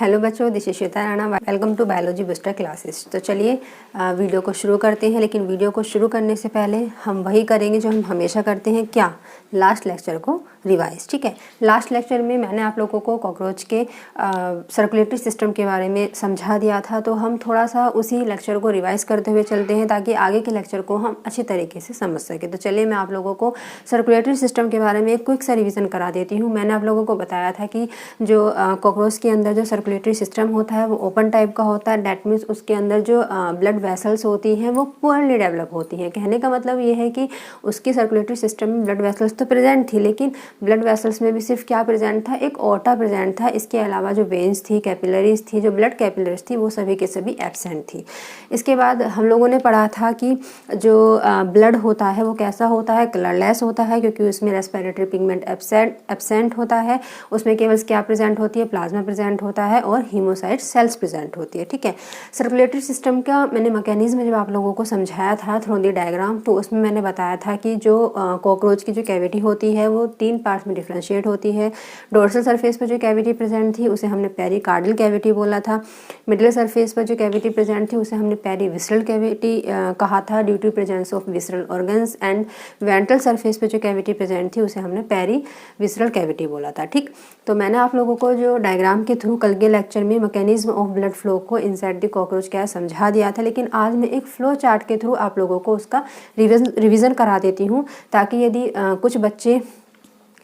Hello बच्चों, this is Shweta Rana. Welcome to biology booster classes. तो चलिए वीडियो को शुरू करते हैं। लेकिन वीडियो को शुरू करने से पहले हम वही करेंगे जो हम हमेशा करते हैं, क्या लास्ट लेक्चर को रिवाइज। ठीक है, लास्ट लेक्चर में मैंने आप लोगों को कॉकरोच के सर्कुलेटरी सिस्टम के बारे में समझा दिया था। तो हम थोड़ा सा उसी लेक्चर को रिवाइज करते हुए चलते हैं ताकि आगे के लेक्चर को हम अच्छी तरीके से समझ सकें। तो चलिए मैं आप लोगों को सर्कुलेटरी सिस्टम के बारे में एक क्विक सा रिविज़न करा देती हूँ। मैंने आप लोगों को बताया था कि जो कॉकरोच के अंदर जो सर्कुलेटरी सिस्टम होता है वो ओपन टाइप का होता है। डैट मीन्स उसके अंदर जो ब्लड वेसल्स होती हैं वो पुअरली डेवलप होती हैं। कहने का मतलब ये है कि उसकी सर्कुलेटरी सिस्टम में ब्लड वेसल्स तो प्रेजेंट थी, लेकिन ब्लड वेसल्स में भी सिर्फ क्या प्रेजेंट था, एक ओर्टा प्रेजेंट था। इसके अलावा जो वेन्स थी, कैपिलरीज थी, जो ब्लड कैपिलरीज थी, वो सभी के सभी एब्सेंट थी। इसके बाद हम लोगों ने पढ़ा था कि जो ब्लड होता है वो कैसा होता है, कलरलेस होता है, क्योंकि उसमें रेस्पिरेटरी पिगमेंट एब्सेंट होता है। उसमें केवल क्या प्रेजेंट होती है, प्लाज्मा प्रेजेंट होता है और हीमोसाइट सेल्स प्रेजेंट होती है। ठीक है, सर्कुलेटरी सिस्टम का मैंने मैकेनिज्म जब आप लोगों को समझाया था थ्रू दी डायग्राम, तो उसमें मैंने बताया था कि जो कॉकरोच की जो कैविटी होती है वो 3 पार्ट्स में डिफ्रेंशिएट होती है। डोर्सल सरफेस पर जो कैविटी प्रेजेंट थी उसे हमने पेरिकार्डियल कैविटी बोला था। मिडिल सरफेस पर जो कैविटी प्रेजेंट थी उसे हमने पेरीविसरल कैविटी कहा था, due to presence of visceral organs. And ventral surface पर जो कैविटी प्रेजेंट थी उसे हमने पेरीविसरल कैविटी बोला था। ठीक, तो मैंने आप लोगों को जो डायग्राम के थ्रू कल के लेक्चर में मैकेनिज्म ऑफ ब्लड फ्लो को इनसाइड द कॉकरोच क्या समझा दिया था, लेकिन आज मैं एक फ्लो चार्ट के थ्रू आप लोगों को उसका रिवीजन करा देती हूँ, ताकि यदि कुछ बच्चे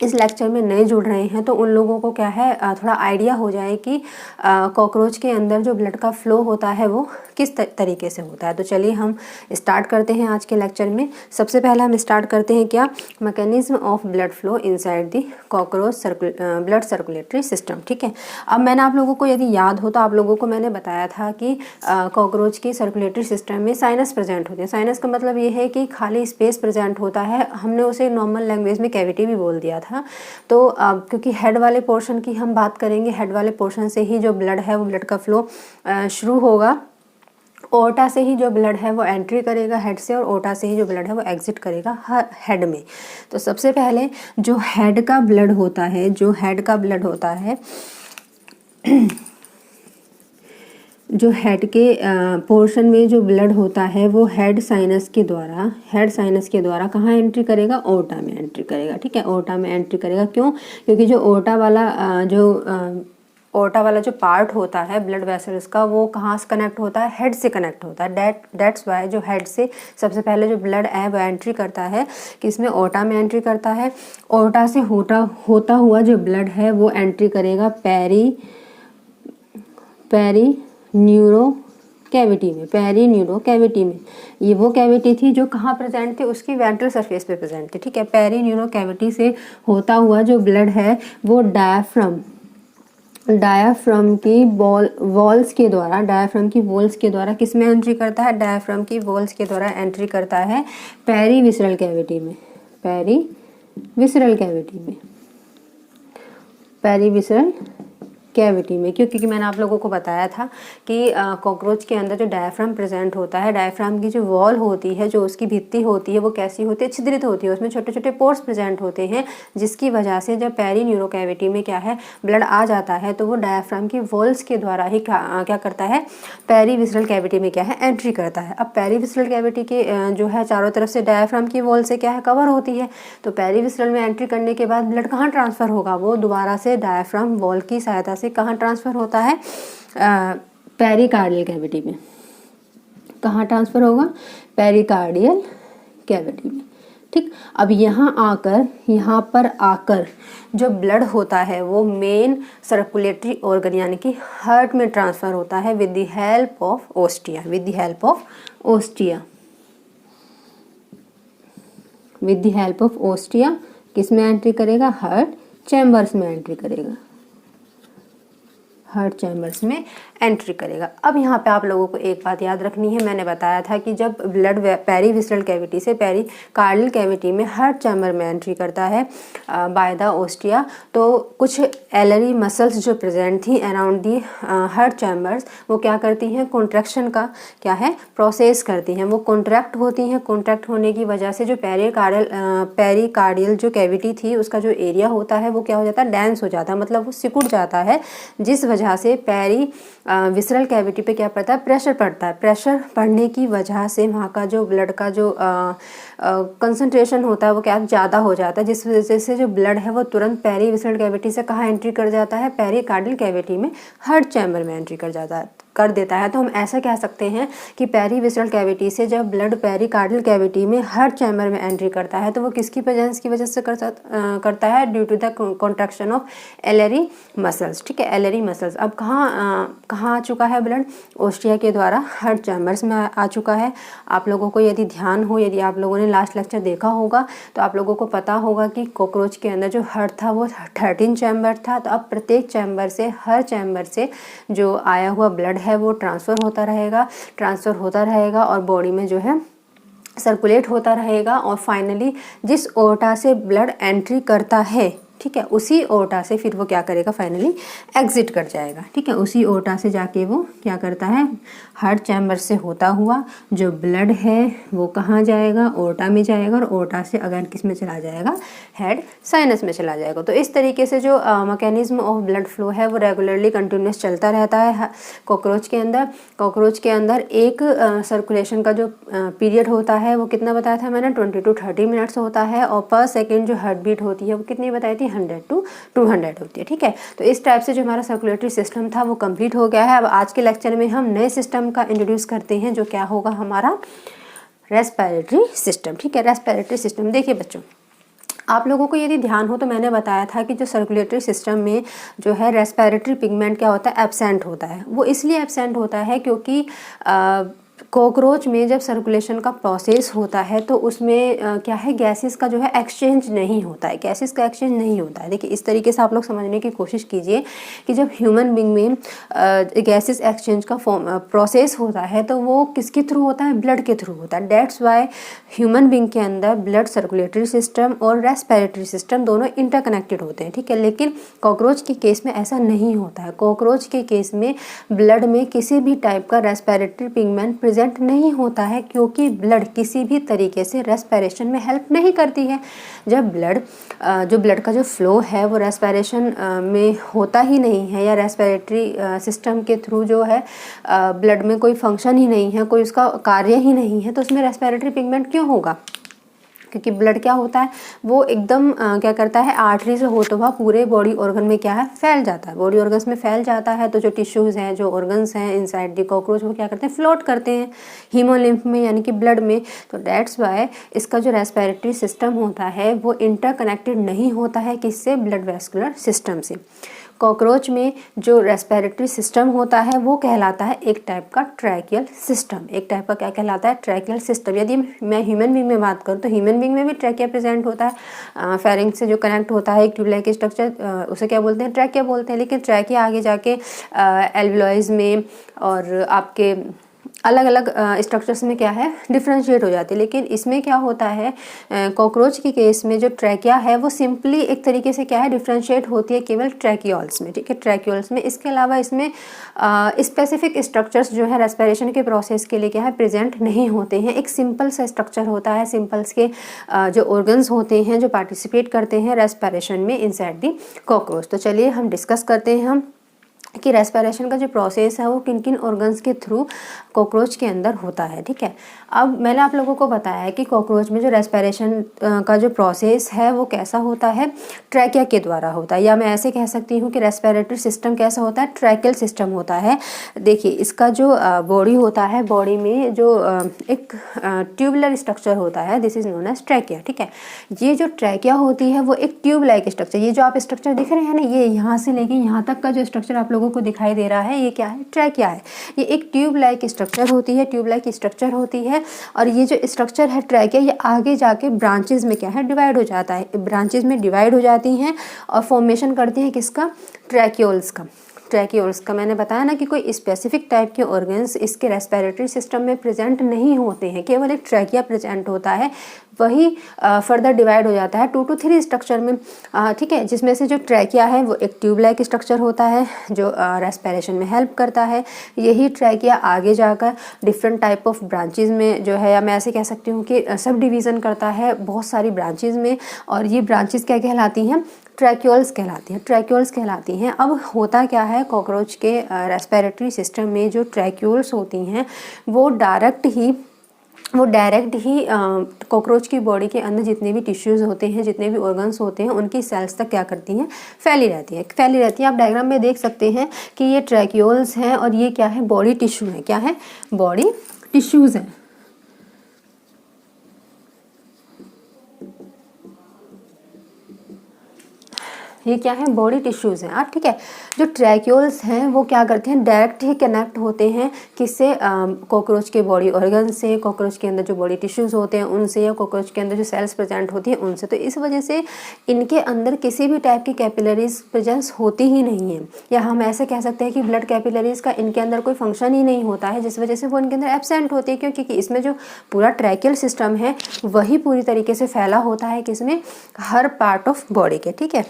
इस लेक्चर में नए जुड़ रहे हैं तो उन लोगों को क्या है थोड़ा आइडिया हो जाए कि कॉकरोच के अंदर जो ब्लड का फ्लो होता है वो किस तरीके से होता है। तो चलिए हम स्टार्ट करते हैं आज के लेक्चर में। सबसे पहले हम स्टार्ट करते हैं क्या, mechanism of blood flow inside the cockroach blood circulatory system. ठीक है, अब मैंने आप लोगों को यदि याद हो तो आप लोगों को मैंने बताया था कि कॉकरोच की सर्कुलेटरी सिस्टम में साइनस प्रेजेंट होते हैं। साइनस का मतलब ये है कि खाली स्पेस प्रेजेंट होता है। हमने उसे नॉर्मल लैंग्वेज में कैविटी भी बोल दिया था। तो क्योंकि हेड वाले पोर्शन की हम बात करेंगे, हेड वाले पोर्शन से ही जो ब्लड है वो ब्लड का फ्लो शुरू होगा। ओर्टा से ही जो ब्लड है वो एंट्री करेगा हेड से, और ओर्टा से ही जो ब्लड है वो एग्जिट करेगा हेड में। तो सबसे पहले जो हेड का ब्लड होता है, जो हेड का ब्लड होता है जो हेड के पोर्शन में जो ब्लड होता है वो हेड साइनस के द्वारा कहाँ एंट्री करेगा, ओर्टा में एंट्री करेगा। ठीक है, ओर्टा में एंट्री करेगा। क्यों? क्योंकि जो ओर्टा वाला जो पार्ट होता है ब्लड वेसल्स का, वो कहाँ से कनेक्ट होता है, हेड से कनेक्ट होता है। दैट्स वाई जो हेड से सबसे पहले जो ब्लड है वो एंट्री करता है किसमें, ओर्टा में एंट्री करता है। ओर्टा से होता हुआ जो ब्लड है वो एंट्री करेगा पेरी न्यूरो कैविटी में। ये वो कैविटी थी जो कहाँ प्रेजेंट थी, उसकी वेंट्रल सरफेस पे प्रेजेंट थी। ठीक है, पेरी न्यूरो कैविटी से होता हुआ जो ब्लड है वो डायाफ्राम की वॉल्स के द्वारा किस में एंट्री करता है, डायाफ्राम की वॉल्स के द्वारा एंट्री करता है पेरीविसरल कैविटी में। क्योंकि मैंने आप लोगों को बताया था कि कॉकरोच के अंदर जो डायफ्राम प्रेजेंट होता है, डायफ्राम की जो वॉल होती है, जो उसकी भित्ति होती है, वो कैसी होती है, छिद्रित होती है। उसमें छोटे छोटे पोर्स प्रेजेंट होते हैं, जिसकी वजह से जब पेरी न्यूरो कैविटी में क्या है ब्लड आ जाता है तो वो डायफ्राम की वॉल्स के द्वारा ही क्या करता है, पेरीविसरल कैविटी में क्या है एंट्री करता है। अब पेरीविसरल कैविटी के जो है चारों तरफ से डायफ्राम की वॉल से क्या है कवर होती है। तो पेरीविसरल में एंट्री करने के बाद ब्लड कहाँ ट्रांसफर होगा, वो दोबारा से डायफ्राम वॉल की सहायता से कहाँ ट्रांसफर होता है, पेरिकार्डियल कैविटी में। कहाँ ट्रांसफर होगा, पेरिकार्डियल कैविटी में। ठीक, अब यहाँ पर आकर जो ब्लड होता है वो मेन सर्कुलेटरी ऑर्गन यानी कि हार्ट में ट्रांसफर होता है with the help of ostia. किस में एंट्री करेगा, हार्ट चैम्बर्स में एंट्री करेगा। अब यहाँ पे आप लोगों को एक बात याद रखनी है। मैंने बताया था कि जब ब्लड पेरीविसरल कैविटी से पेरिकार्डियल कैविटी में हार्ट चैम्बर में एंट्री करता है बाय द ओस्टिया, तो कुछ एलरी मसल्स जो प्रेजेंट थी अराउंड दी हार्ट चैम्बर्स, वो क्या करती हैं, कॉन्ट्रैक्शन का क्या है प्रोसेस करती हैं। वो कॉन्ट्रैक्ट होती हैं। कॉन्ट्रैक्ट होने की वजह से जो पेरिकार्डियल जो कैविटी थी उसका जो एरिया होता है वो क्या हो जाता है, डेंस हो जाता है, मतलब वो सिकुड़ जाता है, जिस वजह से पेरी विसरल कैविटी पे क्या पड़ता है, प्रेशर पड़ता है। प्रेशर पड़ने की वजह से वहाँ का जो ब्लड का जो कंसंट्रेशन होता है वो क्या ज़्यादा हो जाता है, जिस वजह से जो ब्लड है वो तुरंत पेरी विसरल कैविटी से कहाँ एंट्री कर जाता है, पेरिकार्डियल कैविटी में, हार्ट चैम्बर में एंट्री कर देता है। तो हम ऐसा कह सकते हैं कि पेरी विसरल कैविटी से जब ब्लड पेरिकार्डियल कैविटी में हार्ट चैम्बर में एंट्री करता है तो वो किसकी प्रेजेंस की वजह से करता है, due to the contraction of alary muscles. ठीक है, एलरी मसल्स। अब कहाँ आ चुका है ब्लड, ओस्टिया के द्वारा हार्ट चैम्बर्स में आ चुका है। आप लोगों को यदि ध्यान हो, यदि आप लोगों ने लास्ट लेक्चर देखा होगा तो आप लोगों को पता होगा कि कॉकरोच के अंदर जो हार्ट था वो 13 चैम्बर था। तो अब प्रत्येक चैम्बर से, हर चैम्बर से जो आया हुआ ब्लड है वो ट्रांसफ़र होता रहेगा और बॉडी में जो है सर्कुलेट होता रहेगा। और फाइनली जिस ओर्टा से ब्लड एंट्री करता है, ठीक है, उसी ओर्टा से फिर वो क्या करेगा, फाइनली एग्जिट कर जाएगा। ठीक है, उसी ओर्टा से जाके वो क्या करता है, हार्ट चैम्बर से होता हुआ जो ब्लड है वो कहाँ जाएगा, ओर्टा में जाएगा और ओर्टा से अगेन किस में चला जाएगा, हेड साइनस में चला जाएगा। तो इस तरीके से जो मैकेनिज्म ऑफ ब्लड फ्लो है वो रेगुलरली कंटिन्यूस चलता रहता है कॉकरोच के अंदर। कॉकरोच के अंदर एक सर्कुलेशन का जो पीरियड होता है वो कितना बताया था मैंने, 20 to 30 मिनट्स होता है। और पर सेकेंड जो हार्ट बीट होती है वो कितनी बताई थी, 100 to 200 होती है। ठीक है, तो इस टाइप से जो हमारा सर्कुलेटरी सिस्टम था वो कंप्लीट हो गया है। अब आज के लेक्चर में हम नए सिस्टम का इंट्रोड्यूस करते हैं जो क्या होगा, हमारा रेस्पिरेटरी सिस्टम। ठीक है, रेस्पिरेटरी सिस्टम। देखिए बच्चों, आप लोगों को यदि ध्यान हो तो मैंने बताया था कि जो सर्कुलेटरी सिस्टम में जो है रेस्पिरेटरी पिगमेंट क्या होता है, एब्सेंट होता है। वो इसलिए एब्सेंट होता है क्योंकि कॉकरोच में जब सर्कुलेशन का प्रोसेस होता है तो उसमें क्या है, गैसेस का जो है एक्सचेंज नहीं होता है, गैसेस का एक्सचेंज नहीं होता है। देखिए इस तरीके से आप लोग समझने की कोशिश कीजिए कि जब ह्यूमन बीइंग में गैसेस एक्सचेंज का प्रोसेस होता है तो वो किसके थ्रू होता है, ब्लड के थ्रू होता है। डेट्स वाई ह्यूमन बीइंग के अंदर ब्लड सर्कुलेटरी सिस्टम और रेस्पिरेटरी सिस्टम दोनों इंटरकनेक्टेड होते हैं। ठीक है, लेकिन कॉकरोच के केस में ऐसा नहीं होता है। कॉकरोच के केस में ब्लड में किसी भी टाइप का रेस्पिरेटरी पिगमेंट प्रेजेंट नहीं होता है क्योंकि ब्लड किसी भी तरीके से रेस्पिरेशन में हेल्प नहीं करती है। जब ब्लड का जो फ्लो है वो रेस्पिरेशन में होता ही नहीं है या रेस्पिरेटरी सिस्टम के थ्रू जो है ब्लड में कोई फंक्शन ही नहीं है, कोई उसका कार्य ही नहीं है, तो उसमें रेस्पिरेटरी पिगमेंट क्यों होगा, क्योंकि ब्लड क्या होता है वो एकदम क्या करता है, आर्टरी से होता हुआ पूरे बॉडी ऑर्गन में क्या है, फैल जाता है। बॉडी ऑर्गन्स में फैल जाता है तो जो टिश्यूज़ हैं, जो ऑर्गन्स हैं इनसाइड द कॉकरोच वो क्या करते हैं, फ्लोट करते हैं हीमोलिम्फ में यानी कि ब्लड में। तो डेट्स वाई इसका जो रेस्पिरेटरी सिस्टम होता है वो इंटरकनेक्टेड नहीं होता है किससे, ब्लड वेस्कुलर सिस्टम से। कॉकरोच में जो रेस्पिरेटरी सिस्टम होता है वो कहलाता है एक टाइप का ट्रैकियल सिस्टम। एक टाइप का क्या कहलाता है, ट्रैकियल सिस्टम। यदि मैं ह्यूमन बीइंग में बात करूँ तो ह्यूमन बीइंग में भी ट्रैकिया प्रेजेंट होता है। फेरिंक्स से जो कनेक्ट होता है एक ट्यूब लाइक स्ट्रक्चर, उसे क्या बोलते हैं, ट्रैकिया बोलते हैं। लेकिन ट्रैकिया आगे जाके एल्वियोलाइज में और आपके अलग अलग स्ट्रक्चर्स में क्या है, डिफ्रेंशिएट हो जाती है। लेकिन इसमें क्या होता है, कॉकरोच के केस में जो ट्रैकिया है वो सिंपली एक तरीके से क्या है, डिफ्रेंशिएट होती है केवल ट्रैकियोल्स में। ठीक है, ट्रैकियोल्स में। इसके अलावा इसमें स्पेसिफिक स्ट्रक्चर्स जो है रेस्पिरेशन के प्रोसेस के लिए क्या है, प्रेजेंट नहीं होते हैं। एक सिंपल सा स्ट्रक्चर होता है, सिंपल्स के जो ऑर्गन्स होते हैं जो पार्टिसिपेट करते हैं रेस्पिरेशन में इनसाइड दी कॉकरोच। तो चलिए हम डिस्कस करते हैं कि रेस्पिरेशन का जो प्रोसेस है वो किन किन ऑर्गन्स के थ्रू कॉकरोच के अंदर होता है। ठीक है, अब मैंने आप लोगों को बताया है कि कॉकरोच में जो रेस्पिरेशन का जो प्रोसेस है वो कैसा होता है, ट्रैकिया के द्वारा होता है। या मैं ऐसे कह सकती हूँ कि रेस्पिरेटरी सिस्टम कैसा होता है, ट्रैकियल सिस्टम होता है। देखिए इसका जो बॉडी होता है, बॉडी में जो एक ट्यूबुलर स्ट्रक्चर होता है, this is known as trachea. ठीक है, ये जो ट्रैकिया होती है वो एक ट्यूब लाइक स्ट्रक्चर, ये जो आप स्ट्रक्चर दिख रहे हैं ना, ये यहाँ से लेके यहाँ तक का जो स्ट्रक्चर आप लोगों को दिखाई दे रहा है ये क्या है, ट्रैकिया है। ये एक ट्यूब लाइक स्ट्रक्चर होती है, ट्यूब लाइक स्ट्रक्चर होती है। और ये जो स्ट्रक्चर है ट्रैकिया, ये आगे जाके ब्रांचेज में क्या है, डिवाइड हो जाता है। ब्रांचेज में डिवाइड हो जाती हैं और फॉर्मेशन करती हैं किसका, ट्रैकियोल्स का। ट्रैकियोल्स का मैंने बताया ना कि कोई स्पेसिफिक टाइप के ऑर्गन्स इसके रेस्पिरेटरी सिस्टम में प्रेजेंट नहीं होते हैं, केवल एक ट्रैकिया प्रेजेंट होता है। वही फर्दर डिवाइड हो जाता है 2 to 3 स्ट्रक्चर में। ठीक है, जिसमें से जो ट्रैकिया है वो एक ट्यूब लाइक स्ट्रक्चर होता है जो रेस्पिरेशन में हेल्प करता है। यही ट्रैकिया आगे जाकर डिफरेंट टाइप ऑफ ब्रांचेज में जो है, या मैं ऐसे कह सकती हूँ कि सब डिवीज़न करता है बहुत सारी ब्रांचेज में। और ये ब्रांचेज क्या कहलाती हैं, ट्रैक्यूल्स कहलाती हैं, ट्रैक्यूल्स कहलाती हैं। अब होता क्या है, कॉकरोच के रेस्पिरेटरी सिस्टम में जो ट्रैक्यूल्स होती हैं वो डायरेक्ट ही कॉकरोच की बॉडी के अंदर जितने भी टिश्यूज़ होते हैं, जितने भी ऑर्गन्स होते हैं, उनकी सेल्स तक क्या करती हैं, फैली रहती हैं। आप डायग्राम में देख सकते हैं कि ये ट्रैक्यूल्स हैं और ये क्या है, बॉडी टिश्यू है। क्या है, बॉडी टिश्यूज़ हैं। ये क्या है, बॉडी टिश्यूज़ हैं। ठीक है, जो ट्रैक्यूल्स हैं वो क्या करते हैं, डायरेक्ट ही कनेक्ट होते हैं किससे, कॉकरोच के बॉडी ऑर्गन से, कॉकरोच के अंदर जो बॉडी टिश्यूज़ होते हैं उनसे, या कॉकरोच के अंदर जो सेल्स प्रेजेंट होती हैं उनसे। तो इस वजह से इनके अंदर किसी भी टाइप की कैपिलरीज प्रेजेंस होती ही नहीं है, या हम ऐसे कह सकते हैं कि ब्लड कैपिलरीज का इनके अंदर कोई फंक्शन ही नहीं होता है, जिस वजह से वो इनके अंदर एब्सेंट होती है। क्योंकि इसमें जो पूरा ट्रैकियल सिस्टम है वही पूरी तरीके से फैला होता है किसमें, हर पार्ट ऑफ बॉडी के। ठीक है,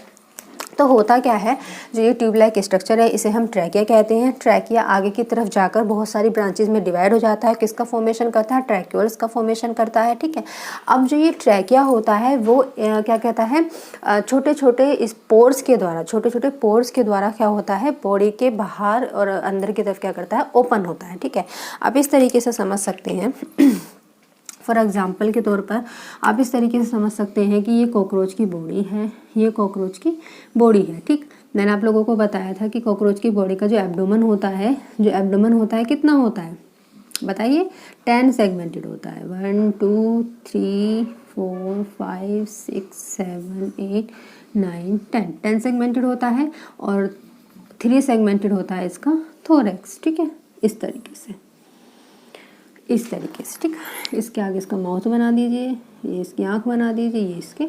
तो होता क्या है, जो ये ट्यूब लाइक स्ट्रक्चर है इसे हम ट्रैकिया कहते हैं। ट्रैकिया आगे की तरफ जाकर बहुत सारी ब्रांचेज में डिवाइड हो जाता है। किसका फॉर्मेशन करता है, ट्रैक्यूल्स का फॉर्मेशन करता है। ठीक है, अब जो ये ट्रैकिया होता है वो क्या कहता है, छोटे छोटे इस पोर्स के द्वारा, छोटे छोटे पोर्स के द्वारा क्या होता है, बॉडी के बाहर और अंदर की तरफ क्या करता है, ओपन होता है। ठीक है, आप इस तरीके से समझ सकते हैं। फॉर एग्जाम्पल के तौर पर आप इस तरीके से समझ सकते हैं कि ये कॉकरोच की बॉडी है, ये कॉकरोच की बॉडी है। ठीक, मैंने आप लोगों को बताया था कि कॉकरोच की बॉडी का जो एब्डोमेन होता है, कितना होता है बताइए, 10 सेगमेंटेड होता है। 1 2 3 4 5 6 7 8 9 10 सेगमेंटेड होता है, और 3 सेगमेंटेड होता है इसका थोरैक्स। ठीक है, इस तरीके से, ठीक है। इसके आगे इसका माउथ बना दीजिए, ये इसकी आंख बना दीजिए, ये इसके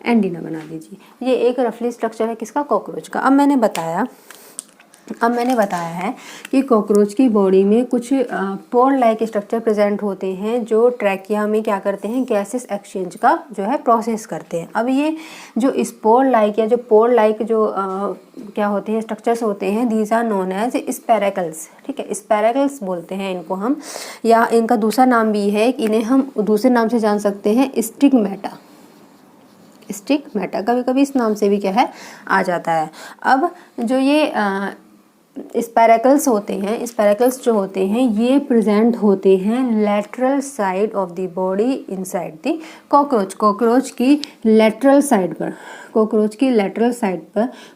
एंटीना बना दीजिए। ये एक रफली स्ट्रक्चर है किसका, कॉकरोच का। अब मैंने बताया है कि कॉकरोच की बॉडी में कुछ पोर लाइक स्ट्रक्चर प्रेजेंट होते हैं जो ट्रैकिया में क्या करते हैं, गैसेस एक्सचेंज का जो है प्रोसेस करते हैं। अब ये जो स्पोर लाइक या जो पोर लाइक जो क्या होते हैं, स्ट्रक्चर्स होते हैं, दीज आर नोन एज स्पैरेकल्स। ठीक है, स्पैरेकल्स बोलते हैं इनको हम, या इनका दूसरा नाम भी है, इन्हें हम दूसरे नाम से जान सकते हैं, स्टिग्मेटा। कभी कभी इस नाम से भी क्या है, आ जाता है। अब जो ये स्पैरेकल्स होते हैं, स्पैरेकल्स जो होते हैं ये प्रेजेंट होते हैं lateral side of the body inside the cockroach. Cockroach की लेटरल साइड पर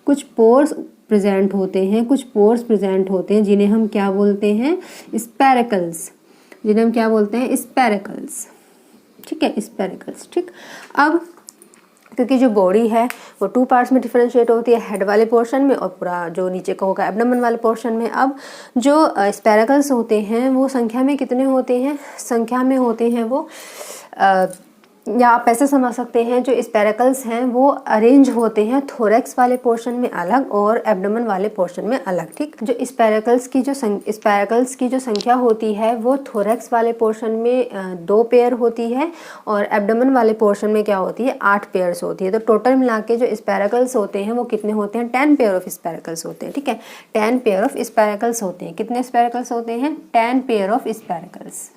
कुछ पोर्स प्रेजेंट होते हैं, जिन्हें हम क्या बोलते हैं, स्पैरेकल्स। ठीक है, स्पैरेकल्स। ठीक, अब क्योंकि जो बॉडी है वो 2 पार्ट्स में डिफरेंशिएट होती है, हेड वाले पोर्शन में और पूरा जो नीचे का होगा एब्डोमेन वाले पोर्शन में। अब जो स्पैरेकल्स होते हैं वो संख्या में कितने होते हैं, वो या आप ऐसे समझ सकते हैं, जो स्पैरेकल्स हैं वो अरेंज होते हैं थोरैक्स वाले पोर्शन में अलग और एब्डोमेन वाले पोर्शन में अलग। ठीक, जो स्पैरेकल्स की जो संख्या होती है वो थोरैक्स वाले पोर्शन में 2 पेयर होती है, और एब्डोमेन वाले पोर्शन में क्या होती है, 8 पेयर्स होती है। तो टोटल मिला के जो स्पैरेकल्स होते हैं वो कितने होते हैं, 10 पेयर ऑफ स्पैरेकल्स होते हैं। ठीक है, 10 पेयर ऑफ स्पैरेकल्स होते हैं। कितने स्पैरेकल्स होते हैं, 10 पेयर ऑफ स्पैरेकल्स,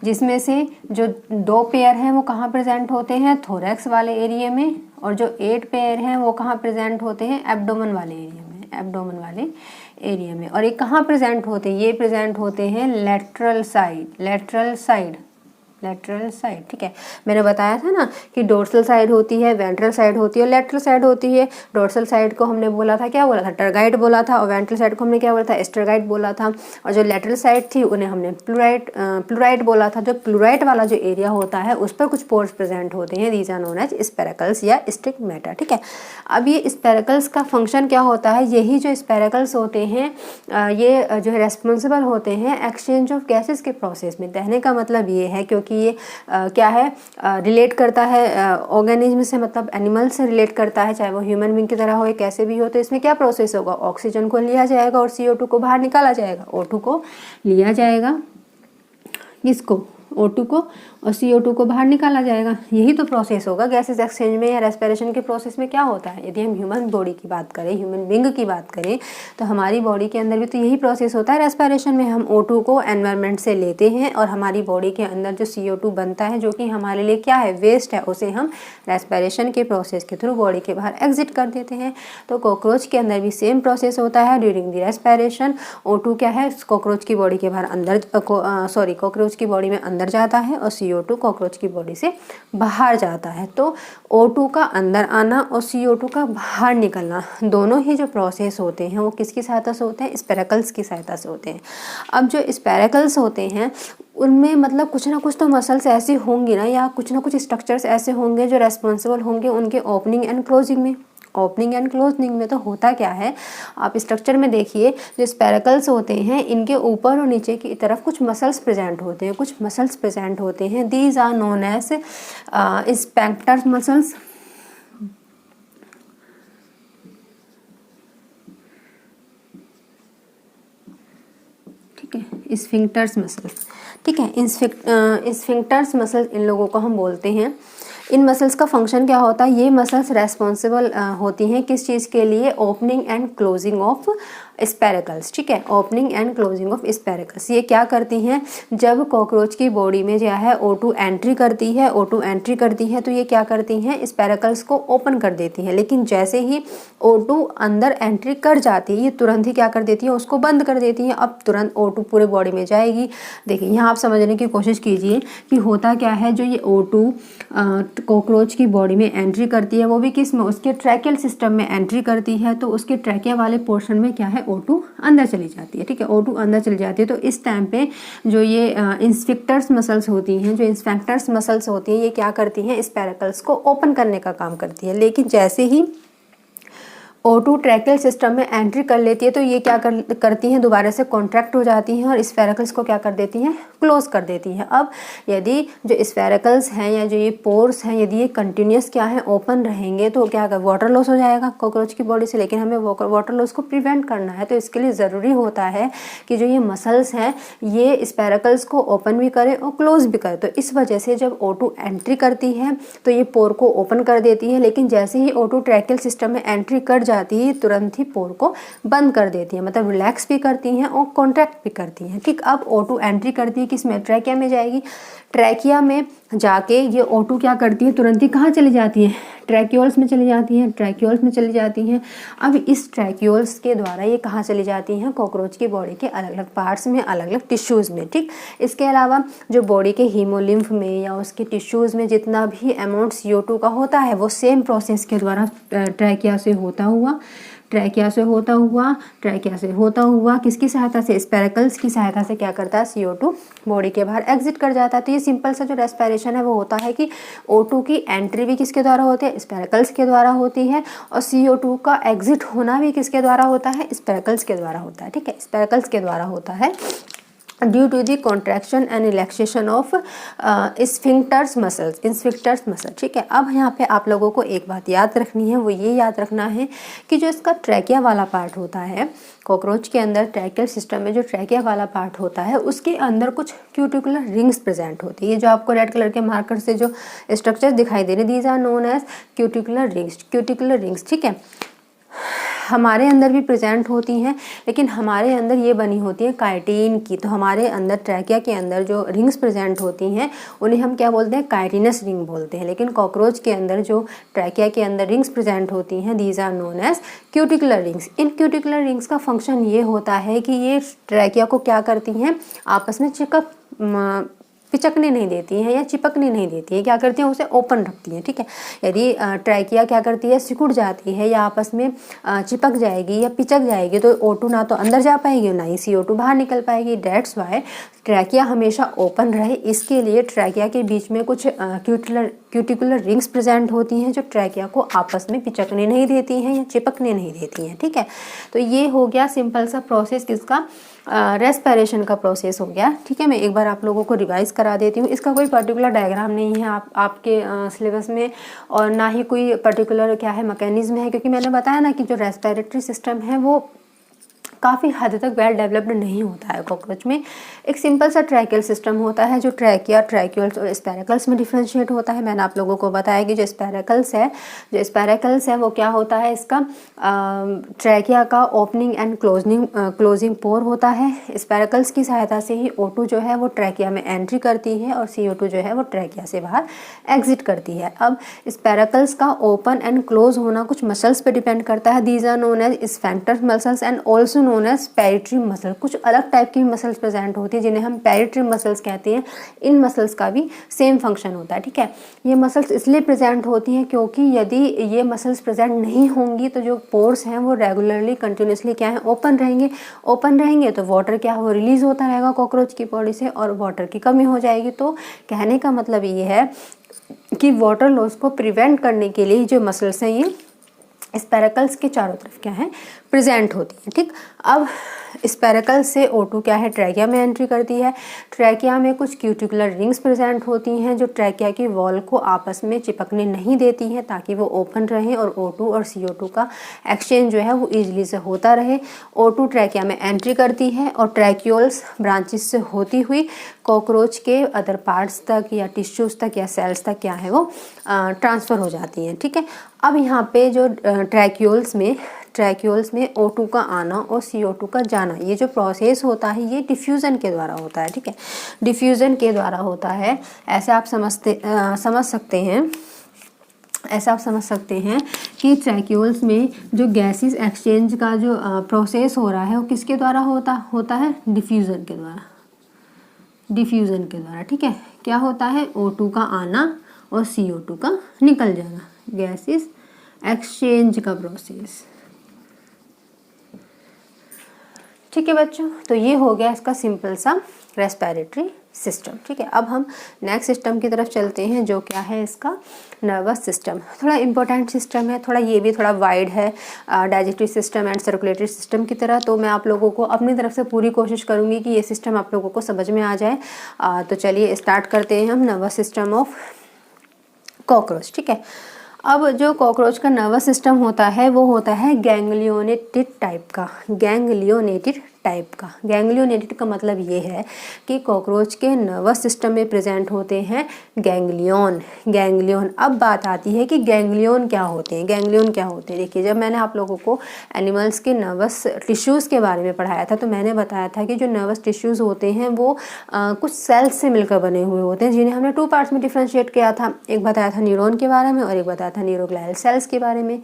जिसमें से जो 2 पेयर हैं वो कहाँ प्रेजेंट होते हैं, थोरैक्स वाले एरिया में, और जो 8 पेयर हैं वो कहाँ प्रेजेंट होते हैं, एब्डोमेन वाले एरिया में। और ये कहाँ प्रेजेंट होते हैं, ये प्रेजेंट होते हैं लेटरल साइड। ठीक है, मैंने बताया था ना कि डोर्सल साइड होती है, वेंट्रल साइड होती है और लेटरल साइड होती है। डोर्सल साइड को हमने बोला था, क्या बोला था, टरगाइड बोला था, और वेंट्रल साइड को हमने क्या बोला था, एस्टरगाइड बोला था। और जो लेटरल साइड थी उन्हें हमने प्लूराइड बोला था। जो प्लूराइड वाला जो एरिया होता है उस पर कुछ पोर्स प्रेजेंट होते हैं, दीज आर नोन एज स्पैरेकल्स या स्टिग्मेटा। ठीक है, अब ये स्पैरेकल्स का फंक्शन क्या होता है, यही जो स्पैरेकल्स होते हैं ये जो है रेस्पॉन्सिबल होते हैं एक्सचेंज ऑफ गैसेस के प्रोसेस में। कहने का मतलब ये है, क्योंकि ये क्या है, रिलेट करता है ऑर्गेनिज्म से, मतलब एनिमल से रिलेट करता है, चाहे वो ह्यूमन बीइंग की तरह हो या कैसे भी हो। तो इसमें क्या प्रोसेस होगा, ऑक्सीजन को लिया जाएगा और CO2 को बाहर निकाला जाएगा। O2 को लिया जाएगा, किसको, O2 को और CO2 को बाहर निकाला जाएगा। यही तो प्रोसेस होगा गैसेस एक्सचेंज में या रेस्पिरेशन के प्रोसेस में। क्या होता है, यदि हम ह्यूमन बॉडी की बात करें, ह्यूमन बींग की बात करें, तो हमारी बॉडी के अंदर भी तो यही प्रोसेस होता है रेस्पिरेशन में। हम O2 को एनवायरनमेंट से लेते हैं और हमारी बॉडी के अंदर जो CO2 बनता है, जो कि हमारे लिए क्या है, वेस्ट है, उसे हम रेस्पिरेशन के प्रोसेस के थ्रू बॉडी के बाहर एग्जिट कर देते हैं। तो कॉकरोच के अंदर भी सेम प्रोसेस होता है ड्यूरिंग द रेस्पिरेशन। O2 क्या है, कॉकरोच की बॉडी के बाहर अंदर कॉकरोच की बॉडी में अंदर जाता है और CO2 कॉकरोच की बॉडी से बाहर जाता है। तो O2 का अंदर आना और CO2 का बाहर निकलना, दोनों ही जो प्रोसेस होते हैं वो किसकी सहायता से होते हैं, स्पेरेकल्स की सहायता से होते हैं। अब जो स्पेरेकल्स होते हैं उनमें मतलब कुछ ना कुछ तो मसल्स ऐसी होंगी ना, या कुछ ना कुछ स्ट्रक्चर्स ऐसे होंगे जो रेस्पॉन्सिबल होंगे उनके ओपनिंग एंड क्लोजिंग में। ओपनिंग एंड क्लोजिंग में तो होता क्या है, आप स्ट्रक्चर में देखिए, जो स्पेरेकल्स होते हैं इनके ऊपर और नीचे की तरफ कुछ मसल्स प्रेजेंट होते हैं, कुछ मसल्स प्रेजेंट होते हैं। These are known as sphincter muscles. ठीक है, स्फिंक्टर्स मसल्स। ठीक है, स्फिंक्टर्स मसल्स इन लोगों को हम बोलते हैं। इन मसल्स का फंक्शन क्या होता है, ये मसल्स रेस्पॉन्सिबल होती हैं किस चीज़ के लिए, ओपनिंग एंड क्लोजिंग ऑफ स्पेरेकल्स। ठीक है, ओपनिंग एंड क्लोजिंग ऑफ स्पेरेकल्स। ये क्या करती हैं, जब कॉकरोच की बॉडी में जो है O2 एंट्री करती है, O2 एंट्री करती है तो ये क्या करती हैं, स्पेरेकल्स को ओपन कर देती हैं। लेकिन जैसे ही O2 अंदर एंट्री कर जाती है, ये तुरंत ही क्या कर देती है, उसको बंद कर देती है। अब तुरंत O2 पूरे बॉडी में जाएगी। देखिए यहाँ आप समझने की कोशिश कीजिए कि होता क्या है, जो ये O2 कॉकरोच की बॉडी में एंट्री करती है, वो भी किस में, उसके ट्रैकियल सिस्टम में एंट्री करती है। तो उसके ट्रैकिया वाले पोर्शन में क्या है, O2 अंदर चली जाती है। ठीक है, O2 अंदर चली जाती है। तो इस टाइम पे जो ये स्फिंक्टर्स मसल्स होती हैं, जो स्फिंक्टर्स मसल्स होती हैं, ये क्या करती हैं, स्पेरेकल्स को ओपन करने का काम करती है। लेकिन जैसे ही O2 ट्रैकियल सिस्टम में एंट्री कर लेती है तो ये क्या करती हैं, दोबारा से कॉन्ट्रैक्ट हो जाती हैं और स्फेरिकल्स को क्या कर देती हैं, क्लोज कर देती हैं। अब यदि जो स्फेरिकल्स हैं या जो ये पोर्स हैं, यदि ये कंटिन्यूस क्या है, ओपन रहेंगे तो क्या कर वाटर लॉस हो जाएगा कॉकरोच की बॉडी से। लेकिन हमें वाटर लॉस को प्रिवेंट करना है, तो इसके लिए ज़रूरी होता है कि जो ये मसल्स हैं ये स्फेरिकल्स को ओपन भी करें और क्लोज भी करें। तो इस वजह से जब O2 एंट्री करती है तो ये पोर को ओपन कर देती है, लेकिन जैसे ही O2 ट्रैकियल सिस्टम में एंट्री कर जाती है तुरंत ही पोर को बंद कर देती है, मतलब रिलैक्स भी करती हैं और कॉन्ट्रैक्ट भी करती हैं। ठीक, अब O2 एंट्री करती है किसमें, ट्रैकिया में जाएगी। ट्रैकिया में जाके ये O2 क्या करती है, तुरंत ही कहाँ चली जाती है, ट्रैक्यूल्स में चली जाती हैं, ट्रैक्यूल्स में चली जाती हैं। अब इस ट्रैक्यूल्स के द्वारा ये कहाँ चली जाती हैं, कॉकरोच की बॉडी के अलग अलग पार्ट्स में, अलग अलग टिश्यूज़ में। ठीक, इसके अलावा जो बॉडी के हीमोलिम्फ में या उसके टिश्यूज़ में जितना भी अमाउंट CO2 का होता है वो सेम प्रोसेस के द्वारा ट्रैकिया से होता हुआ किसकी सहायता से, स्पेरेकल्स की सहायता से क्या करता है, CO2 बॉडी के बाहर एग्जिट कर जाता है। तो ये सिंपल सा जो रेस्पिरेशन है वो होता है कि O2 की एंट्री भी किसके द्वारा होती है, स्पेरेकल्स के द्वारा होती है, और CO2 का एग्जिट होना भी किसके द्वारा होता है, स्पेरेकल्स के द्वारा होता है। ठीक है, स्पेरेकल्स के द्वारा होता है due to the contraction and relaxation of sphincters muscle. ठीक है, अब यहाँ पे आप लोगों को एक बात याद रखनी है, वो ये याद रखना है कि जो इसका ट्रैकिया वाला पार्ट होता है कॉकरोच के अंदर, ट्रैकियल सिस्टम में जो ट्रैकिया वाला पार्ट होता है उसके अंदर कुछ क्यूटिकुलर रिंग्स प्रेजेंट होती है। ये जो आपको रेड कलर के मार्कर से जो स्ट्रक्चर दिखाई दे रहे हैं, these are known as cuticular rings. ठीक है, हमारे अंदर भी प्रेजेंट होती हैं, लेकिन हमारे अंदर ये बनी होती है काइटिन की। तो हमारे अंदर ट्रैकिया के अंदर जो रिंग्स प्रेजेंट होती हैं उन्हें हम क्या बोलते हैं, काइटिनस रिंग बोलते हैं। लेकिन कॉकरोच के अंदर जो ट्रैकिया के अंदर रिंग्स प्रेजेंट होती हैं, these are known as cuticular rings. इन क्यूटिकुलर रिंग्स का फंक्शन ये होता है कि ये ट्रैकिया को क्या करती हैं, आपस में पिचकने नहीं देती हैं या चिपकने नहीं देती है, क्या करती हैं, उसे ओपन रखती हैं। ठीक है, यदि ट्रैकिया क्या करती है, सिकुड़ जाती है या आपस में चिपक जाएगी या पिचक जाएगी तो O2 ना तो अंदर जा पाएगी ना ही CO2 बाहर निकल पाएगी। डेट्स वाई ट्रैकिया हमेशा ओपन रहे, इसके लिए ट्रैकिया के बीच में कुछ क्यूटिकुलर रिंग्स प्रेजेंट होती हैं जो ट्रैकिया को आपस में पिचकने नहीं देती हैं या चिपकने नहीं देती हैं। ठीक है, तो ये हो गया सिंपल सा प्रोसेस किसका, रेस्पिरेशन का प्रोसेस हो गया। ठीक है, मैं एक बार आप लोगों को रिवाइज करा देती हूँ। इसका कोई पर्टिकुलर डायग्राम नहीं है आपके सिलेबस में, और ना ही कोई पर्टिकुलर क्या है मैकेनिज्म है, क्योंकि मैंने बताया ना कि जो रेस्पिरेटरी सिस्टम है वो काफ़ी हद तक वेल डेवलप्ड नहीं होता है कॉकरोच में। एक सिंपल सा ट्रैकियल सिस्टम होता है जो ट्रैकिया, ट्रैक्यूल्स और स्पैरेकल्स में डिफ्रेंशिएट होता है। मैंने आप लोगों को बताया कि जो स्पैरेकल्स है वो क्या होता है, इसका ट्रैकिया का ओपनिंग एंड क्लोजिंग पोर होता है। स्पैरेकल्स की सहायता से ही O2 जो है वो ट्रैकिया में एंट्री करती है और CO2 जो है वो ट्रैकिया से बाहर एग्जिट करती है। अब स्पैरेकल्स का ओपन एंड क्लोज होना कुछ मसल्स पे डिपेंड करता है। These are known as sphincter muscles and also known as पेरिट्री मसल। कुछ अलग टाइप की मसल्स प्रेजेंट होती है जिन्हें हम पेरिट्री मसल्स कहते हैं। इन मसल्स का भी सेम फंक्शन होता है, ठीक है। ये मसल्स इसलिए प्रेजेंट होती हैं क्योंकि यदि ये मसल्स प्रेजेंट नहीं होंगी तो जो पोर्स हैं वो रेगुलरली कंटिन्यूसली क्या है, ओपन रहेंगे तो वाटर क्या है वो रिलीज होता रहेगा कॉकरोच की बॉडी से और वाटर की कमी हो जाएगी। तो कहने का मतलब ये है कि वाटर लॉस को प्रिवेंट करने के लिए जो मसल्स हैं ये स्पैरेकल्स के चारों तरफ क्या है, प्रेजेंट होती है, ठीक। अब स्पैरेकल से O2 क्या है, ट्रैकिया में एंट्री करती है। ट्रैकिया में कुछ क्यूटिकुलर रिंग्स प्रेजेंट होती हैं जो ट्रैकिया की वॉल को आपस में चिपकने नहीं देती हैं ताकि वो ओपन रहे और O2 और CO2 का एक्सचेंज जो है वो ईजिली से होता रहे। O2 ट्रैकिया में एंट्री करती है और ट्रैक्यूल्स ब्रांचेस से होती हुई कॉकरोच के अदर पार्ट्स तक या टिश्यूज़ तक या सेल्स तक क्या है वो ट्रांसफ़र हो जाती हैं, ठीक है। अब यहाँ पे जो ट्रैक्यूल्स में O2 का आना और CO2 का जाना, ये जो प्रोसेस होता है ये डिफ्यूज़न के द्वारा होता है, ठीक है। डिफ्यूज़न के द्वारा होता है। ऐसे आप समझ सकते हैं कि ट्रैक्यूल्स में जो गैसेस एक्सचेंज का जो प्रोसेस हो रहा है वो किसके द्वारा होता है, डिफ्यूज़न के द्वारा, ठीक है। क्या होता है, O2 का आना और CO2 का निकल जाना, गैसेस एक्सचेंज का प्रोसेस, ठीक है बच्चों। तो ये हो गया इसका सिंपल सा रेस्पिरेटरी सिस्टम, ठीक है। अब हम नेक्स्ट सिस्टम की तरफ चलते हैं जो क्या है इसका नर्वस सिस्टम। थोड़ा इंपॉर्टेंट सिस्टम है, थोड़ा ये भी थोड़ा वाइड है digestive system and circulatory system की तरह। तो मैं आप लोगों को अपनी तरफ से पूरी कोशिश करूँगी कि ये सिस्टम आप लोगों को समझ में आ जाए। तो चलिए स्टार्ट करते हैं हम नर्वस सिस्टम ऑफ कॉकरोच, ठीक है। अब जो कॉकरोच का नर्वस सिस्टम होता है वो होता है गैंग्लियोनेटेड टाइप का। गैंग्लियोनेटेड का मतलब ये है कि कॉकरोच के नर्वस सिस्टम में प्रेजेंट होते हैं गैंग्लियन। अब बात आती है कि गैंग्लियन क्या होते हैं। देखिए, जब मैंने आप लोगों को एनिमल्स के नर्वस टिश्यूज़ के बारे में पढ़ाया था तो मैंने बताया था कि जो नर्वस टिश्यूज़ होते हैं वो कुछ सेल्स से मिलकर बने हुए होते हैं जिन्हें हमने 2 पार्ट्स में डिफ्रेंशिएट किया था। एक बताया था न्यूरॉन के बारे में और एक बताया था न्यूरोग्लियल सेल्स के बारे में।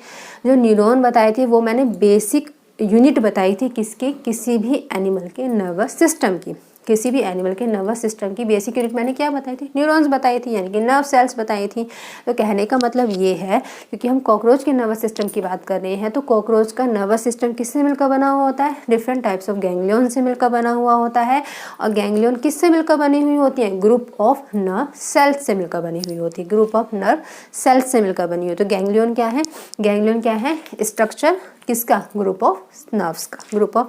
जो न्यूरॉन बताए थे वो मैंने बेसिक यूनिट बताई थी किसकी, किसी भी एनिमल के नर्वस सिस्टम की। बेसिक यूनिट मैंने क्या बताई थी, न्यूरॉन्स बताई थी, यानी कि नर्व सेल्स बताई थी। तो कहने का मतलब ये है क्योंकि हम कॉकरोच के नर्वस सिस्टम की बात कर रहे हैं तो कॉकरोच का नर्वस सिस्टम किससे मिलकर बना हुआ होता है, डिफरेंट टाइप्स ऑफ गैंग्लियन से मिलकर बना हुआ होता है। और गैंग्लियन किससे मिलकर बनी हुई होती है, ग्रुप ऑफ नर्व सेल्स से मिलकर बनी हुई होती है, तो गैंग्लियन क्या है, स्ट्रक्चर किसका, ग्रुप ऑफ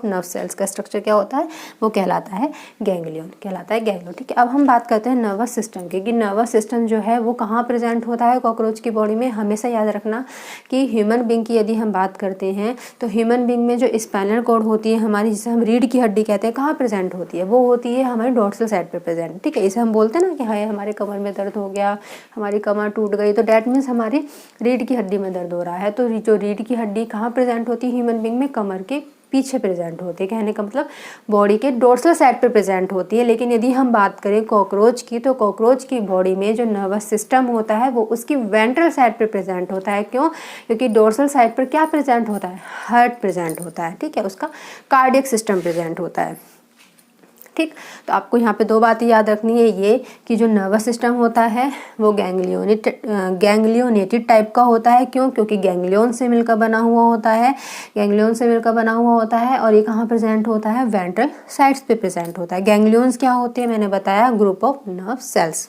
नर्व सेल्स का स्ट्रक्चर क्या होता है, वो कहलाता है गैंग्लियन, ठीक है। अब हम बात करते हैं नर्वस सिस्टम की, कि नर्वस सिस्टम जो है वो कहाँ प्रेजेंट होता है कॉकरोच की बॉडी में। हमेशा याद रखना कि ह्यूमन बींग की यदि हम बात करते हैं तो ह्यूमन बींग में जो स्पाइनल कॉर्ड होती है हमारी, जिसे हम रीढ़ की हड्डी कहते हैं, कहाँ प्रेजेंट होती है, वो होती है हमारी डोर्सल साइड पे प्रेजेंट, ठीक है। इसे हम बोलते हैं ना कि हाय हमारे कमर में दर्द हो गया, हमारी कमर टूट गई, तो डैट मीन्स हमारी रीढ़ की हड्डी में दर्द हो रहा है। तो जो रीढ़ की हड्डी कहाँ प्रेजेंट होती है ह्यूमन बींग में, कमर के पीछे प्रेजेंट होती है, कहने का मतलब बॉडी के डोर्सल साइड पे प्रेजेंट होती है। लेकिन यदि हम बात करें कॉकरोच की तो कॉकरोच की बॉडी में जो नर्वस सिस्टम होता है वो उसकी वेंट्रल साइड पे प्रेजेंट होता है। क्यों, क्योंकि डोर्सल साइड पर क्या प्रेजेंट होता है, हार्ट प्रेजेंट होता है, ठीक है, उसका कार्डियक सिस्टम प्रेजेंट होता है, ठीक। तो आपको यहाँ पे 2 बातें याद रखनी है, ये कि जो नर्वस सिस्टम होता है वो गैंग्लियोनेटेड टाइप का होता है। क्यों, क्योंकि गैंग्लियन से मिलकर बना हुआ होता है, और ये कहाँ प्रेजेंट होता है, वेंट्रल साइड्स पे प्रेजेंट होता है। गैंग्लियंस क्या होते हैं, मैंने बताया ग्रुप ऑफ नर्व सेल्स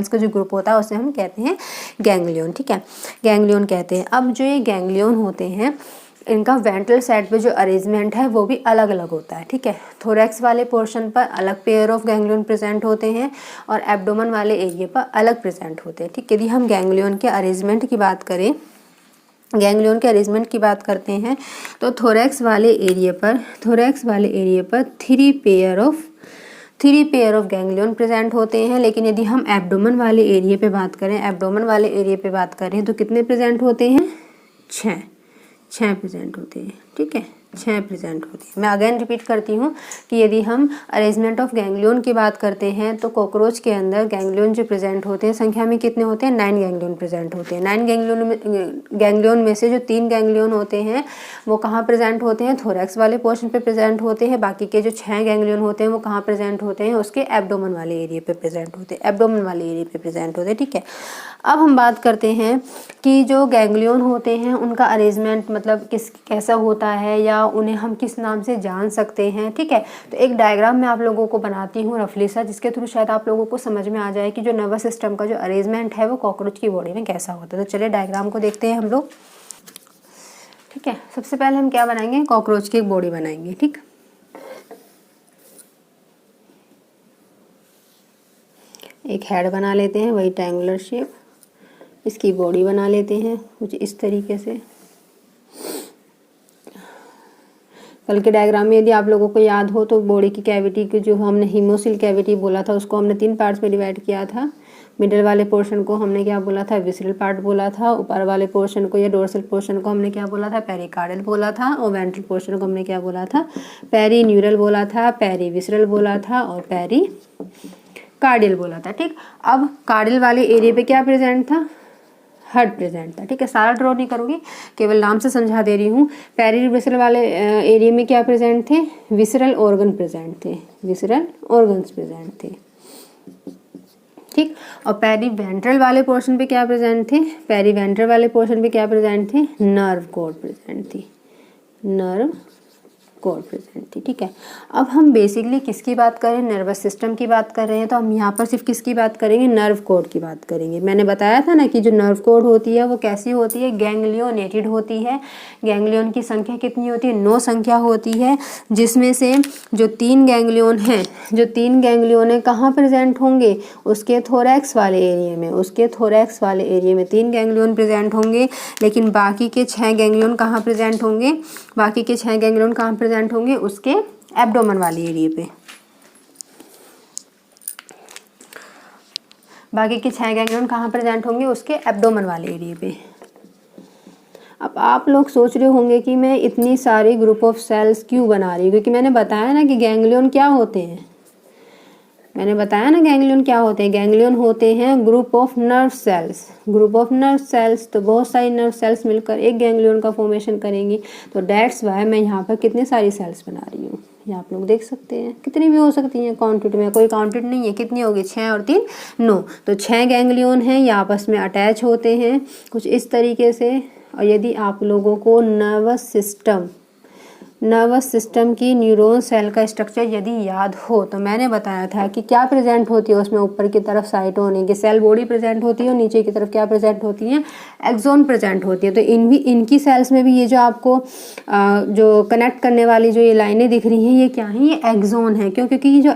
का जो ग्रुप होता है उसे हम कहते हैं गैंग्लियन, ठीक है, गैंग्लियन कहते हैं। अब जो ये गैंग्लियन होते हैं इनका वेंट्रल साइड पे जो अरेंजमेंट है वो भी अलग अलग होता है, ठीक है। थोरैक्स वाले पोर्शन पर अलग पेयर ऑफ गैंग्लियन प्रेजेंट होते हैं और एब्डोमेन वाले एरिया पर अलग प्रेजेंट होते हैं, ठीक। यदि हम गैंग्लियन के अरेंजमेंट की बात करें गैंग्लियन के अरेंजमेंट की बात करते हैं तो थोरैक्स वाले एरिया पर three pair of ganglion present होते हैं। लेकिन यदि हम एब्डोमेन वाले एरिया पे बात करें तो कितने प्रेजेंट होते हैं? 6 प्रेजेंट होते हैं। ठीक है, 6 प्रेजेंट होते हैं। मैं अगेन रिपीट करती हूँ कि यदि हम अरेंजमेंट ऑफ गैंग्लियन की बात करते हैं तो कॉकरोच के अंदर गैंग्लियन जो प्रेजेंट होते हैं संख्या में कितने होते हैं? 9 गैंग्लियन प्रेजेंट होते हैं। 9 गैंग्लियन में से जो 3 गैंग्लियन होते हैं वो कहाँ प्रेजेंट होते हैं? थोरैक्स वाले पोर्शन पे प्रेजेंट होते हैं। बाकी के जो 6 गैंग्लियन होते हैं वो कहाँ प्रेजेंट होते हैं? उसके एब्डोमेन वाले एरिया पे प्रेजेंट होते हैं। ठीक है, अब हम बात करते हैं कि जो गैंग्लियन होते हैं उनका अरेंजमेंट मतलब कैसा होता है या उन्हें हम किस नाम से जान सकते हैं। ठीक है, तो एक डायग्राम मैं आप लोगों को बनाती हूँ रफली सा, जिसके थ्रू शायद आप लोगों को समझ में आ जाए कि जो नर्वस सिस्टम का जो अरेंजमेंट है वो कॉकरोच की बॉडी में कैसा होता है। तो चलिए डायग्राम को देखते हैं हम लोग। ठीक है, सबसे पहले हम क्या बनाएंगे? कॉकरोच की एक बॉडी बनाएंगे। ठीक, एक हेड बना लेते हैं, वही ट्रायंगुलर शेप। इसकी बॉडी बना लेते हैं कुछ इस तरीके से। कल के डायग्राम में यदि आप लोगों को याद हो तो बॉडी की कैविटी की जो हमने हीमोसिल कैविटी बोला था उसको हमने 3 पार्ट्स में डिवाइड किया था। मिडल वाले पोर्शन को हमने क्या बोला था? विसरल पार्ट बोला था। ऊपर वाले पोर्शन को या डोर्सल पोर्शन को हमने क्या बोला था? पेरिकार्डियल बोला था। और वेंट्रल पोर्शन को हमने क्या बोला था? पेरीन्यूरल बोला था, पेरीविसरल बोला था और पेरिकार्डियल बोला था। ठीक, अब कार्डियल वाले एरिया पे क्या प्रेजेंट था? हर्ट प्रेजेंट था। ठीक है, सारा ड्रॉ नहीं करूँगी, केवल नाम से समझा दे रही हूँ। पेरीविसरल वाले एरिया में क्या प्रेजेंट थे? विसरल ऑर्गन प्रेजेंट थे, विसरल ऑर्गन्स प्रेजेंट थे। ठीक, और पेरीवेंट्रल वाले पोर्शन पे क्या प्रेजेंट थे? पेरीवेंट्रल वाले पोर्शन पे क्या प्रेजेंट थे? नर्व कॉर्ड प्रेजेंट थी, नर्व कॉर्ड प्रेजेंट थी। ठीक है, अब हम बेसिकली किसकी बात करें? नर्वस सिस्टम की बात कर रहे हैं, तो हम यहाँ पर सिर्फ किसकी बात करेंगे? नर्व कॉर्ड की बात करेंगे। मैंने बताया था ना कि जो नर्व कॉर्ड होती है वो कैसी होती है? गैंग्लियोनेटेड होती है। गैंग्लियन की संख्या कितनी होती है? 9 संख्या होती है, जिसमें से जो 3 गैंग्लियन हैं, जो 3 गैंग्लियन है कहाँ प्रेजेंट होंगे? उसके थोरैक्स वाले एरिया में, उसके थोरैक्स वाले एरिया में 3 गैंग्लियन प्रेजेंट होंगे। लेकिन बाकी के 6 गैंग्लियन कहाँ प्रेजेंट होंगे? बाकी के 6 गैंग्लियन कहाँ प्रेजेंट होंगे? उसके एब्डोमेन वाले एरिया पे। बाकी के 6 गैंग्लियन कहाँ प्रेजेंट होंगे? उसके एब्डोमेन वाले एरिया पे। अब आप लोग सोच रहे होंगे कि मैं इतनी सारी ग्रुप ऑफ सेल्स क्यों बना रही हूँ, क्योंकि मैंने बताया ना कि गैंग्लियन क्या होते हैं। गैंग्लियन होते हैं group of nerve cells. Group of nerve cells, तो बहुत सारी नर्व सेल्स मिलकर एक गैंग्लियन का फॉर्मेशन करेंगी। तो डेट्स वाई मैं यहाँ पर कितनी सारी सेल्स बना रही हूँ, ये आप लोग देख सकते हैं। कितनी भी हो सकती हैं, काउंटेड में कोई काउंटेड नहीं है। कितनी होगी? 6 और 3 9। तो 6 गैंग्लियन हैं, ये आपस में अटैच होते हैं कुछ इस तरीके से। और यदि आप लोगों को नर्वस सिस्टम की न्यूरॉन सेल का स्ट्रक्चर यदि याद हो तो मैंने बताया था कि क्या प्रेजेंट होती है उसमें? ऊपर की तरफ साइटोन की सेल बॉडी प्रेजेंट होती है और नीचे की तरफ क्या प्रेजेंट होती है? एक्सोन प्रेजेंट होती है। तो इनकी सेल्स में भी ये जो आपको जो कनेक्ट करने वाली जो ये लाइनें दिख रही हैं, ये क्या है? ये एक्सोन है। क्यों? क्योंकि ये जो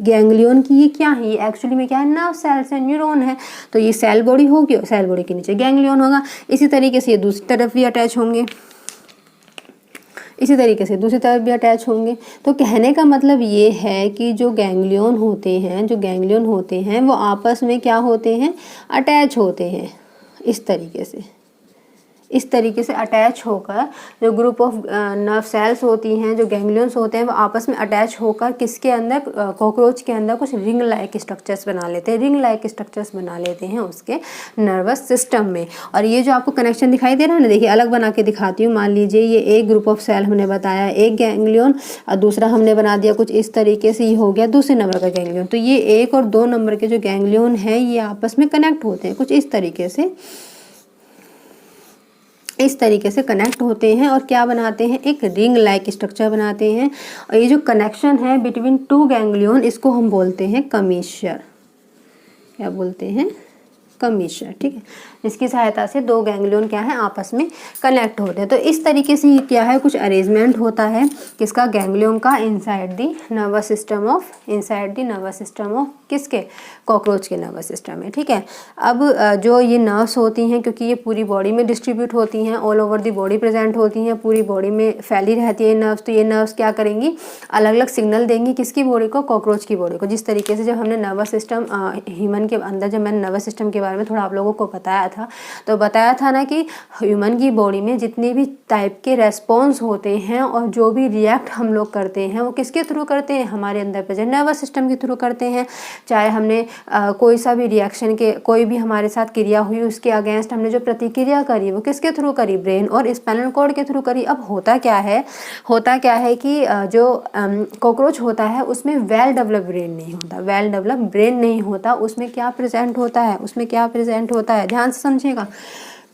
गैंग्लियन की ये क्या है? ये एक्चुअली में क्या है? नर्व सेल्स है, न्यूरॉन है। तो ये सेल बॉडी होगी और सेल बॉडी के नीचे गैंग्लियन होगा। इसी तरीके से ये दूसरी तरफ भी अटैच होंगे, इसी तरीके से दूसरी तरफ भी अटैच होंगे। तो कहने का मतलब ये है कि जो गैंग्लियन होते हैं वो आपस में क्या होते हैं? अटैच होते हैं इस तरीके से अटैच होकर जो ग्रुप ऑफ नर्व सेल्स होती हैं, जो गैंग्लियंस होते हैं, वो आपस में अटैच होकर किसके अंदर? कॉकरोच के अंदर कुछ रिंग लाइक स्ट्रक्चर्स बना लेते हैं उसके नर्वस सिस्टम में। और ये जो आपको कनेक्शन दिखाई दे रहा है ना, देखिए अलग बना के दिखाती हूँ। मान लीजिए ये एक ग्रुप ऑफ सेल हमने बताया, एक गैंग्लियन, और दूसरा हमने बना दिया कुछ इस तरीके से, ये हो गया दूसरे नंबर का गैंग्लियन। तो ये 1 और 2 नंबर के जो गैंग्लियन है ये आपस में कनेक्ट होते हैं कुछ इस तरीके से कनेक्ट होते हैं और क्या बनाते हैं? एक रिंग लाइक स्ट्रक्चर बनाते हैं। और ये जो कनेक्शन है बिटवीन 2 गैंग्लियन, इसको हम बोलते हैं कमीशर। क्या बोलते हैं? कमीशर। ठीक है, जिसकी सहायता से दो गैंग्लियन क्या है आपस में कनेक्ट होते हैं। तो इस तरीके से ये क्या है कुछ अरेंजमेंट होता है किसका, गैंग्लियन का inside the nervous system of किसके, कॉकरोच के नर्वस सिस्टम में। ठीक है, अब जो ये नर्व्स होती हैं क्योंकि ये पूरी बॉडी में डिस्ट्रीब्यूट होती हैं, all over the body present होती हैं, पूरी बॉडी में फैली रहती है नर्व्स, तो ये नर्व्स क्या करेंगी, अलग अलग सिग्नल देंगी किसकी बॉडी को, कॉकरोच की बॉडी को। जिस तरीके से जब हमने नर्वस सिस्टम ह्यूमन के अंदर, जब मैंने नर्वस सिस्टम के बारे में थोड़ा आप लोगों को बताया था, तो बताया था ना कि ह्यूमन की बॉडी में जितने भी टाइप के रेस्पॉन्स होते हैं और जो भी रिएक्ट हम लोग करते हैं वो किसके थ्रू करते हैं, हमारे अंदर प्रेजेंट नर्वस सिस्टम के थ्रू करते हैं। चाहे हमने कोई सा भी रिएक्शन के, कोई भी हमारे साथ क्रिया हुई उसके अगेंस्ट हमने जो प्रतिक्रिया करी वो किसके थ्रू करी, ब्रेन और स्पाइनल कॉर्ड के थ्रू करी। अब होता क्या है कि जो कॉकरोच होता है उसमें वेल डेवलप ब्रेन नहीं होता, उसमें क्या प्रेजेंट होता है, ध्यान से समझिएगा।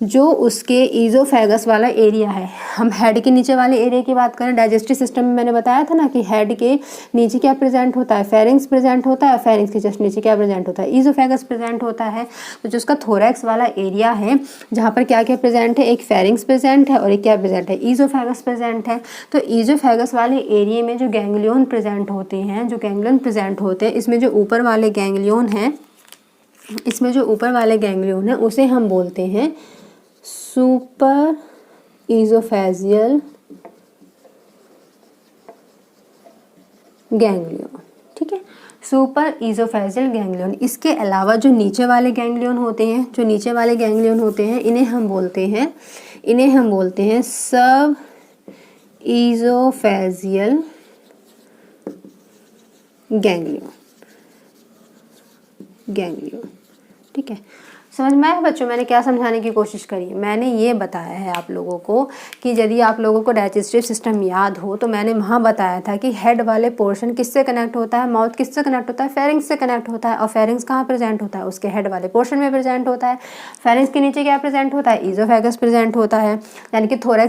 जो उसके ईजोफेगस वाला एरिया है, हम हेड के नीचे वाले एरिया की बात करें, डाइजेस्टिव सिस्टम में मैंने बताया था ना कि हेड के नीचे क्या प्रेजेंट होता है, फेरिंग्स प्रेजेंट होता है, फेरिंग्स के जस्ट नीचे क्या प्रेजेंट होता है, ईजोफेगस प्रेजेंट होता है। तो जो उसका थोरैक्स वाला एरिया है जहाँ पर क्या क्या प्रेजेंट है, एक फेरिंग्स प्रेजेंट है और एक क्या प्रेजेंट है, ईजोफेगस प्रेजेंट है। तो ईजोफेगस वाले एरिया में जो गैंग्लियन प्रेजेंट होते हैं, इसमें जो ऊपर वाले गैंग्लियन है उसे हम बोलते हैं सुपर ईजोफेजियल गैंग्लियन। ठीक है, सुपर ईजोफेजियल गैंग्लियन। इसके अलावा जो नीचे वाले गैंग्लियन होते हैं इन्हें हम बोलते हैं सब ईजोफेजियल गैंग्लियन। ठीक है, समझ में आया बच्चों मैंने क्या समझाने की कोशिश करी है। मैंने ये बताया है आप लोगों को कि यदि आप लोगों को डाइजेस्टिव सिस्टम याद हो तो मैंने वहाँ बताया था कि हेड वाले पोर्शन किससे कनेक्ट होता है, माउथ किससे कनेक्ट होता है, फेरिंग्स से कनेक्ट होता है। और फेरिंग्स कहाँ प्रेजेंट होता है, उसके हेड वाले पोर्शन में प्रेजेंट होता है। फेरिंग्स के नीचे क्या प्रेजेंट होता है, ईजोफेगस प्रेजेंट होता है, यानी कि थोरैक्स